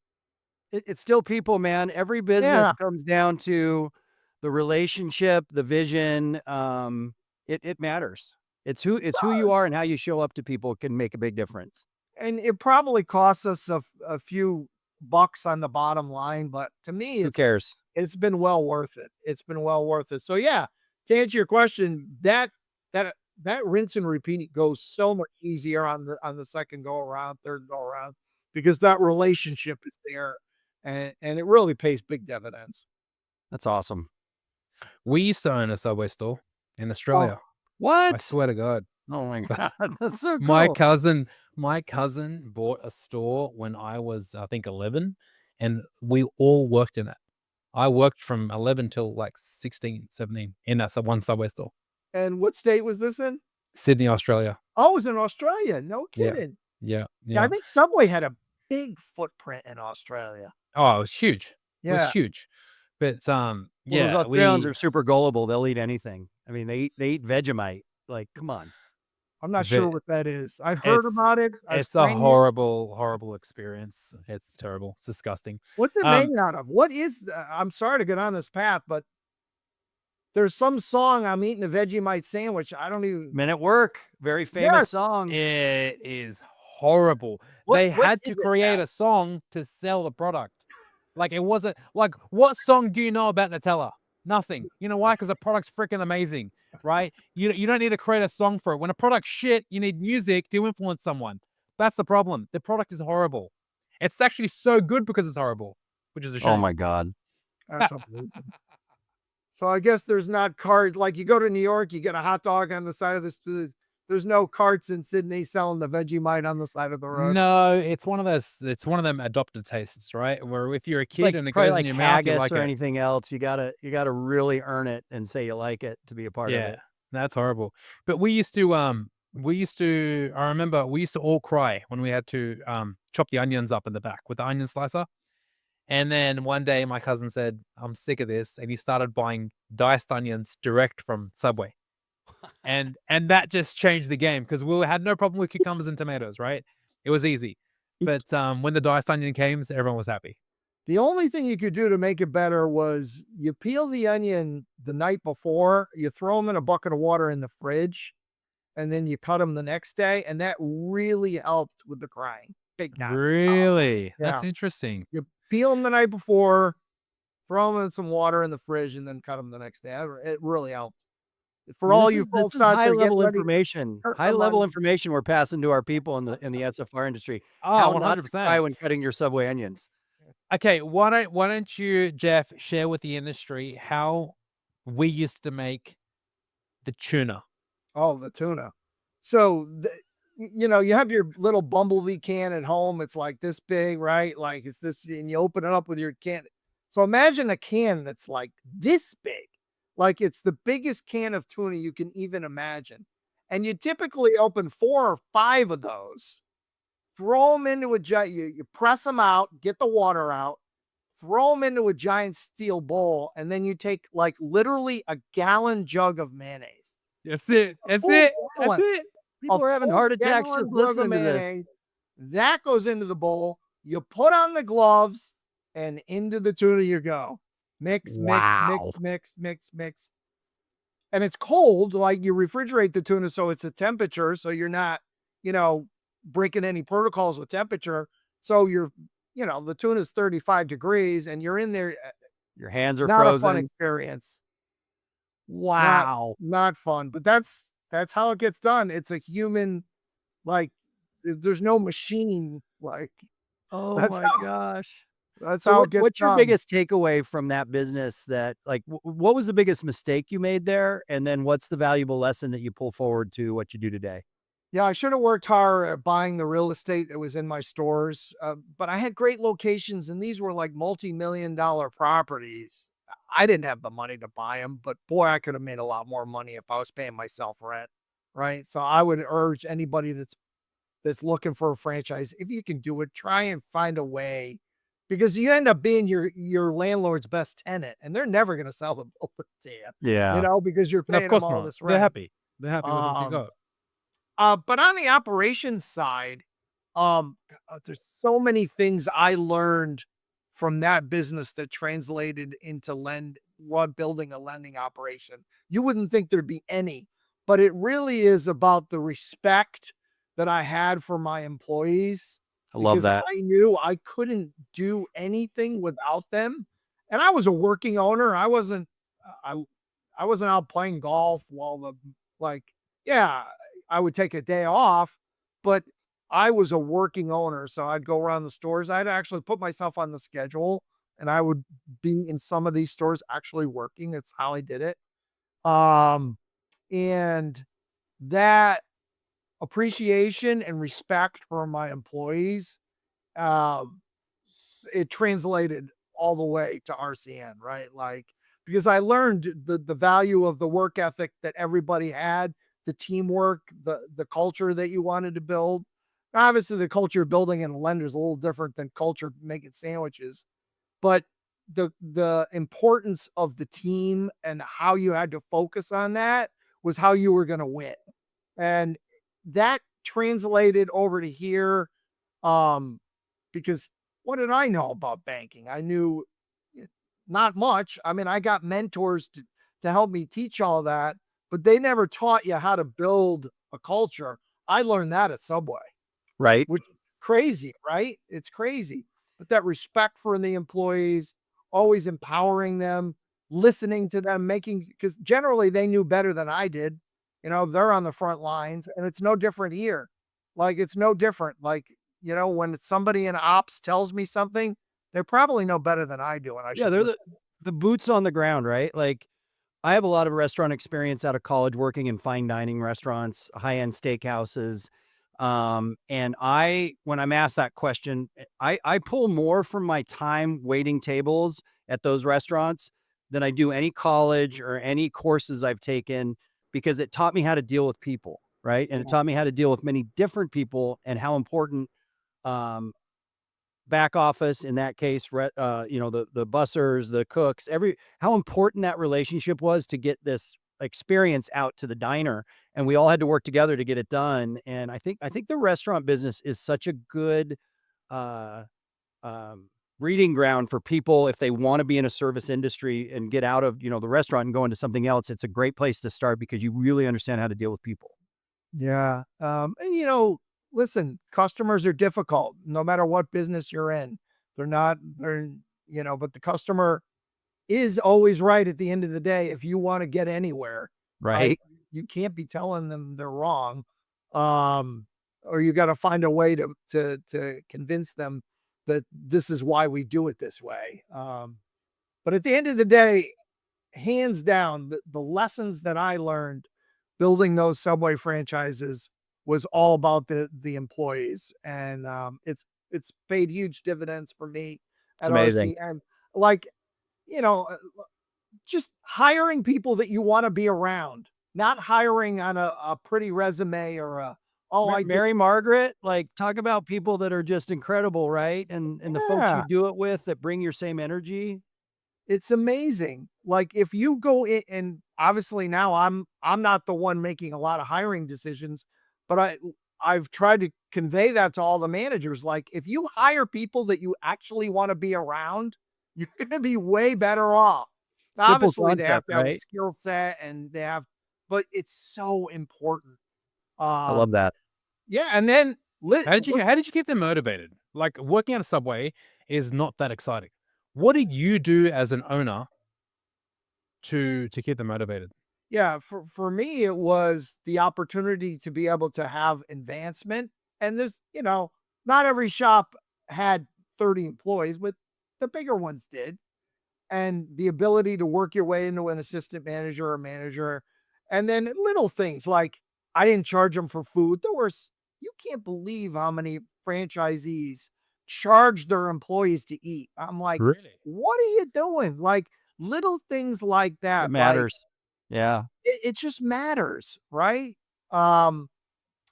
It's still people, man. Every business comes down to the relationship, the vision. It matters. It's who you are and how you show up to people can make a big difference. And it probably costs us a few bucks on the bottom line, but to me, who cares? It's been well worth it. It's been well worth it. So to answer your question, that rinse and repeat goes so much easier on the second go around, third go around, because that relationship is there, and it really pays big dividends. That's awesome. We used to own a Subway store in Australia. What? I swear to God. Oh my God. That's so cool. My cousin bought a store when I was, I think, 11, and we all worked in it. I worked from 11 till like 16, 17 in that one Subway store. And what state was this in? Sydney, Australia. Oh, it was in Australia. No kidding. Yeah. I think Subway had a big footprint in Australia. Oh, it was huge. Yeah. It was huge. But those Australians are super gullible. They'll eat anything. I mean, they eat Vegemite. Like, come on. I'm not The- sure what that is. I've heard it's about it. I've it's a sang it. horrible experience. It's terrible. It's disgusting. What's it Um, made out of? What is? I'm sorry to get on this path, but there's some song I'm eating a Vegemite sandwich. I don't even. Men at Work, very famous Yes. song. it is horrible. What- They what had is to it, create Pat? a song to sell the product. Like it wasn't like what song do you know about Nutella? Nothing. You know why? Because the product's freaking amazing, right? You don't need to create a song for it. When a product's shit, you need music to influence someone. That's the problem. The product is horrible. It's actually so good because it's horrible, which is a shame. Oh my God. That's unbelievable. So I guess there's not carts. Like you go to New York, you get a hot dog on the side of the street. There's no carts in Sydney selling the Vegemite on the side of the road. No, it's one of those. It's one of them adopted tastes, right? Where if you're a kid Like and it probably goes in like your mouth, you haggis like or it. anything else. You gotta really earn it and say you like it to be a part of Yeah, it. that's horrible. But I remember we used to all cry when we had to chop the onions up in the back with the onion slicer. And then one day my cousin said, I'm sick of this. And he started buying diced onions direct from Subway. And that just changed the game because we had no problem with cucumbers and tomatoes, right? It was easy. But when the diced onion came, everyone was happy. The only thing you could do to make it better was you peel the onion the night before, you throw them in a bucket of water in the fridge, and then you cut them the next day. And that really helped with the crying. Big time. Really? Yeah. That's interesting. You peel them the night before, throw them in some water in the fridge, and then cut them the next day. It really helped. For all you folks This is out high there getting level ready, information. hurt High level somebody. information we're passing to our people in the SFR industry. Oh, How not to cry 100%. when cutting your Subway onions. Okay, why don't you, Jeff, share with the industry how we used to make the tuna? Oh, the tuna. So, you know, you have your little Bumblebee can at home. It's like this big, right? Like it's this, and you open it up with your can. So imagine a can that's like this big. Like it's the biggest can of tuna you can even imagine. And you typically open 4 or 5 of those, throw them into a giant, you press them out, get the water out, throw them into a giant steel bowl, and then you take like literally a gallon jug of mayonnaise. That's it. That's full it. That's gallon. it. People are having full heart attacks gallon just jug of listening to this. mayonnaise. That goes into the bowl. You put on the gloves and into the tuna you go. Mix, Wow. mix. And it's cold, like you refrigerate the tuna so it's a temperature, so you're not, you know, breaking any protocols with temperature. So you're, you know, the tuna's 35 degrees and you're in there. Your hands are Not a fun frozen. experience. Wow. Not fun, but that's how it gets done. It's a human, like there's no machine. Like Oh that's my gosh. that's So how it gets what's your done. biggest takeaway from that business that like what was the biggest mistake you made there? And then what's the valuable lesson that you pull forward to what you do today? Yeah, I should have worked hard at buying the real estate that was in my stores, but I had great locations, and these were like multi-million-dollar properties. I didn't have the money to buy them, but boy, I could have made a lot more money if I was paying myself rent, right? So I would urge anybody that's looking for a franchise, if you can do it, try and find a way, because you end up being your landlord's best tenant, and they're never going to sell the building to you, Yeah. you know, because you're And of paying course them all not. this They're rent. happy. They're happy with what you Um, got. But on the operations side, there's so many things I learned from that business that translated into building a lending operation. You wouldn't think there'd be any, but it really is about the respect that I had for my employees, I love because that. I knew I couldn't do anything without them. And I was a working owner. I I wasn't out playing golf while yeah, I would take a day off, but I was a working owner. So I'd go around the stores. I'd actually put myself on the schedule and I would be in some of these stores actually working. That's how I did it. And that appreciation and respect for my employees, it translated all the way to RCN, right? Like, because I learned the value of the work ethic that everybody had, the teamwork, the culture that you wanted to build. Obviously, the culture you're building in a lender is a little different than culture making sandwiches, but the importance of the team and how you had to focus on that was how you were going to win. And that translated over to here, because what did I know about banking? I knew not much. I mean, I got mentors to help me teach all that, but they never taught you how to build a culture. I learned that at Subway, Right. which crazy, right? It's crazy. But that respect for the employees, always empowering them, listening to them, because generally they knew better than I did. They're on the front lines, and it's no different here. Like, it's no different. Like, when somebody in ops tells me something, they probably know better than I do, and I Yeah, should they're listen. the boots on the ground, right? Like, I have a lot of restaurant experience out of college working in fine dining restaurants, high-end steakhouses. And when I'm asked that question, I pull more from my time waiting tables at those restaurants than I do any college or any courses I've taken, because it taught me how to deal with people, right? And it Yeah. taught me how to deal with many different people, and how important, um, back office in that case, the bussers, the cooks, how important that relationship was to get this experience out to the diner, and we all had to work together to get it done. And I think the restaurant business is such a good uh breeding ground for people if they want to be in a service industry and get out of, the restaurant and go into something else. It's a great place to start because you really understand how to deal with people. Yeah. And listen, customers are difficult no matter what business you're in. But the customer is always right at the end of the day if you want to get anywhere. Like, Right. you can't be telling them they're wrong. Um, or you got to find a way to convince them that this is why we do it this way. But at the end of the day, hands down, the lessons that I learned building those Subway franchises was all about the employees, and it's paid huge dividends for me It's at amazing. RCN. Like, you know, uh, just hiring people that you want to be around, not hiring on a pretty resume or oh, I did. Mary Margaret, like, talk about people that are just incredible, right? And the folks you Yeah, do it with that bring your same energy. it's amazing. Like, if you go in, and obviously now I'm not the one making a lot of hiring decisions, but I've tried to convey that to all the managers. Like, if you hire people that you actually want to be around, you're going to be way better off. Now, Simple obviously they have concept, to have a right? skill set, but it's so important. I love Um, that. yeah. And then How did you keep them motivated? Like, working at a Subway is not that exciting. What did you do as an owner to keep them motivated? yeah, for me, it was the opportunity to be able to have advancement. And not every shop had 30 employees, but the bigger ones did. And the ability to work your way into an assistant manager or manager. And then little things like, I didn't charge them for food. You can't believe how many franchisees charge their employees to eat. I'm like, Really? what are you doing? Like, little things like It that. Like, matters. Yeah. it just matters, right? Um,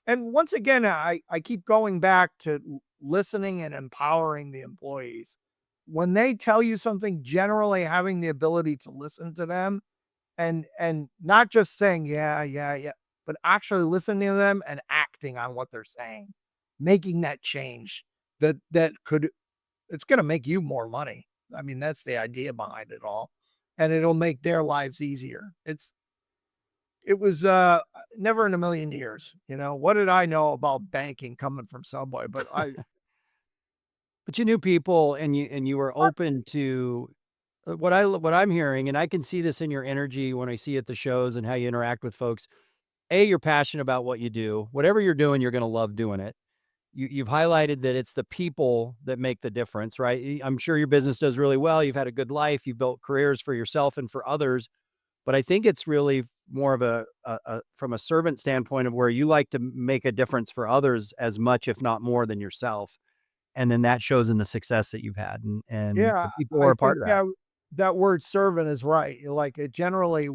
and once again, I keep going back to listening and empowering the employees. When they tell you something, generally having the ability to listen to them, and not just saying, yeah, yeah, yeah, but actually listening to them and acting on what they're saying, making that change that could it's gonna make you more money. I mean, that's the idea behind it all. And it'll make their lives easier. It was, never in a million years, what did I know about banking coming from Subway? But But you knew people, and you were open to what I'm hearing, and I can see this in your energy when I see you at the shows and how you interact with folks. You're passionate about what you do. Whatever you're doing, you're gonna love doing it. You've highlighted that it's the people that make the difference, right? I'm sure your business does really well. You've had a good life. You've built careers for yourself and for others. But I think it's really more of from a servant standpoint of where you like to make a difference for others as much, if not more, than yourself. And then that shows in the success that you've had, and yeah, the people who are I a part think, of that. yeah, that word servant is right. Like, generally,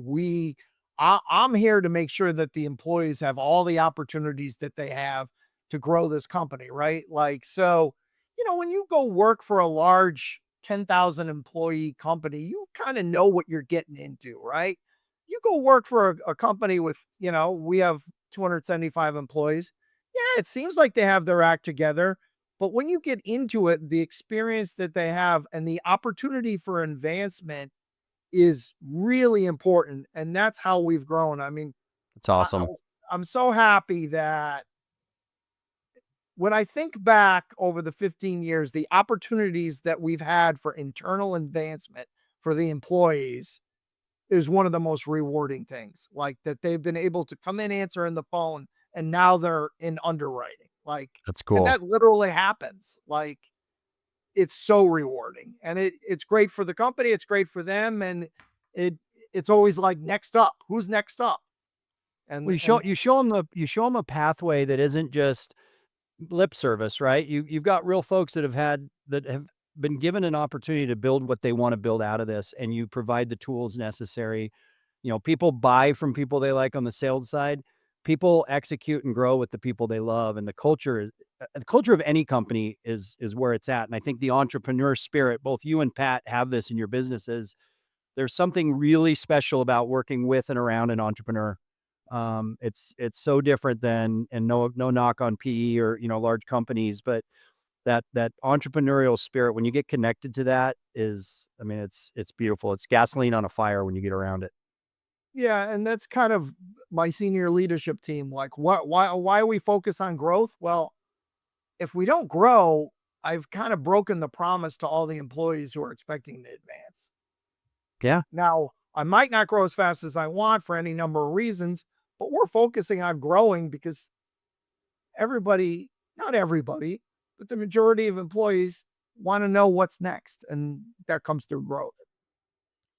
I'm here to make sure that the employees have all the opportunities that they have to grow this company, right? Like, so, when you go work for a large 10,000 employee company, you kind of know what you're getting into, right? You go work for a company with, we have 275 employees. Yeah, it seems like they have their act together. But when you get into it, the experience that they have and the opportunity for advancement is really important. And that's how we've grown. I mean, It's awesome. I'm so happy that when I think back over the 15 years, the opportunities that we've had for internal advancement for the employees is one of the most rewarding things. Like that they've been able to come in, answer in the phone, and now they're in underwriting. Like, That's and cool. that literally happens. Like, it's so rewarding, and it's great for the company. It's great for them, and it's always like next up. Who's next up? Well, And you show them a pathway that isn't just lip service, right? You've got real folks that have been given an opportunity to build what they want to build out of this, and you provide the tools necessary. You know, people buy from people they like on the sales side. People execute and grow with the people they love, and the culture of any company is where it's at. And I think the entrepreneur spirit, both you and Pat have this in your businesses. There's something really special about working with and around an entrepreneur. It's so different than, and no knock on PE or, large companies, but that entrepreneurial spirit, when you get connected to that is, I mean, it's beautiful. It's gasoline on a fire when you get around it. yeah, and that's kind of my senior leadership team. Like, why we focus on growth? Well, if we don't grow, I've kind of broken the promise to all the employees who are expecting to advance. Yeah. Now, I might not grow as fast as I want for any number of reasons, but we're focusing on growing because everybody, not everybody, but the majority of employees want to know what's next. And that comes through growth.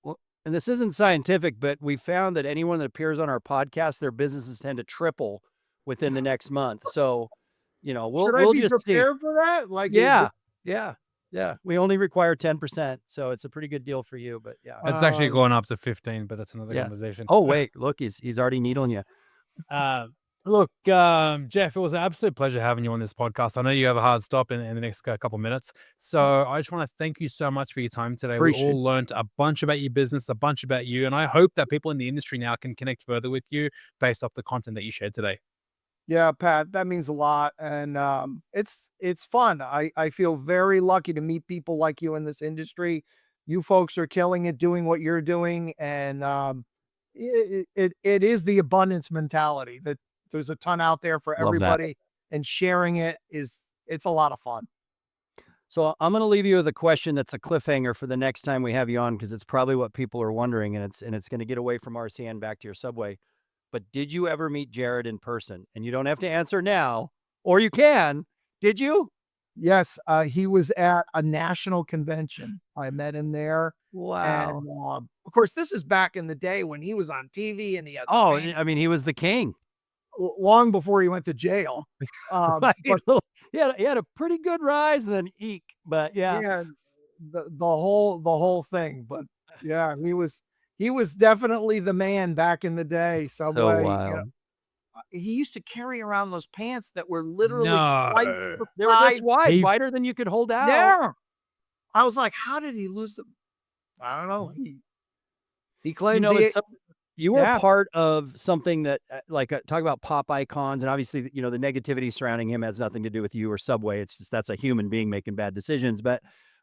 Well, and this isn't scientific, but we found that anyone that appears on our podcast, their businesses tend to triple within the next month. So, Should I we'll be just see. prepared for that? Like, Yeah. Yeah. Yeah. We only require 10%. So it's a pretty good deal for you, but yeah. It's actually going up to 15, but that's another Yeah. conversation. Oh, wait, look, he's already needling you. Look, Jeff, it was an absolute pleasure having you on this podcast. I know you have a hard stop in the next couple minutes. So I just want to thank you so much for your time today. We Appreciate all learned a bunch about your business, a bunch about you. And I hope that people in the industry now can connect further with you based off the content that you shared today. Yeah, Pat, that means a lot. And it's fun. I feel very lucky to meet people like you in this industry. You folks are killing it doing what you're doing. And it is the abundance mentality that there's a ton out there for Love that. everybody, and sharing it's a lot of fun. So I'm going to leave you with a question that's a cliffhanger for the next time we have you on, because it's probably what people are wondering, and it's going to get away from RCN back to your subway. But did you ever meet Jared in person? And you don't have to answer now, or you can. Did you? Yes, he was at a national convention. I met him there. Wow. And of course, this is back in the day when he was on TV and he had the Oh, fame I mean, he was the king. long before he went to jail. Right. But He had a pretty good rise and then eek, but yeah. yeah, the whole thing. But yeah, he was definitely the man back in the day. So Subway, wild. he used to carry around those pants that were literally No. quite They were this wide. wide, He- wider than you could hold out. Yeah, I was like, how did he lose them? I don't know. He claimed You were Yeah. part of something that, talk about pop icons, and obviously, the negativity surrounding him has nothing to do with you or Subway. It's just that's a human being making bad decisions. But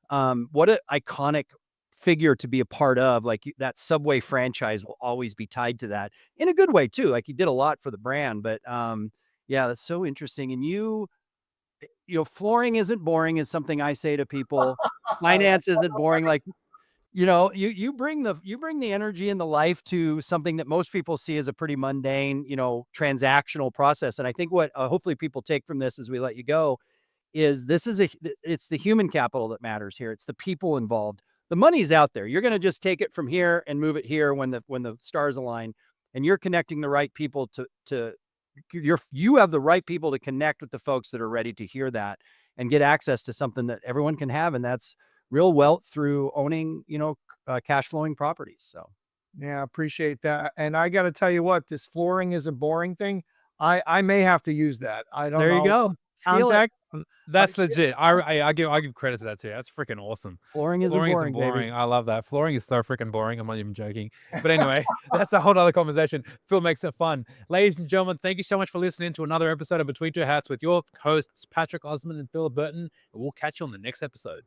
what an iconic figure to be a part of. Like that Subway franchise will always be tied to that in a good way too. Like he did a lot for the brand, but yeah, that's so interesting. And flooring isn't boring is something I say to people. Finance isn't boring. Like, you bring the energy and the life to something that most people see as a pretty mundane, transactional process. And I think what hopefully people take from this as we let you go is it's the human capital that matters here. It's the people involved. The money's out there. You're going to just take it from here and move it here when the stars align, and you're connecting the right people you have the right people to connect with the folks that are ready to hear that and get access to something that everyone can have. And that's real wealth through owning, cash flowing properties. So Yeah, appreciate that. And I got to tell you what, this flooring is a boring thing. I may have to use that. I don't there know. you go. Steal it. That's legit. I give credit to that too. That's freaking awesome. Flooring isn't Flooring isn't boring, boring. baby. I love that. Flooring is so freaking boring. I'm not even joking. But anyway, that's a whole other conversation. Phil makes it fun. Ladies and gentlemen, thank you so much for listening to another episode of Between Two Hats with your hosts, Patrick Osman and Phillip Burton. We'll catch you on the next episode.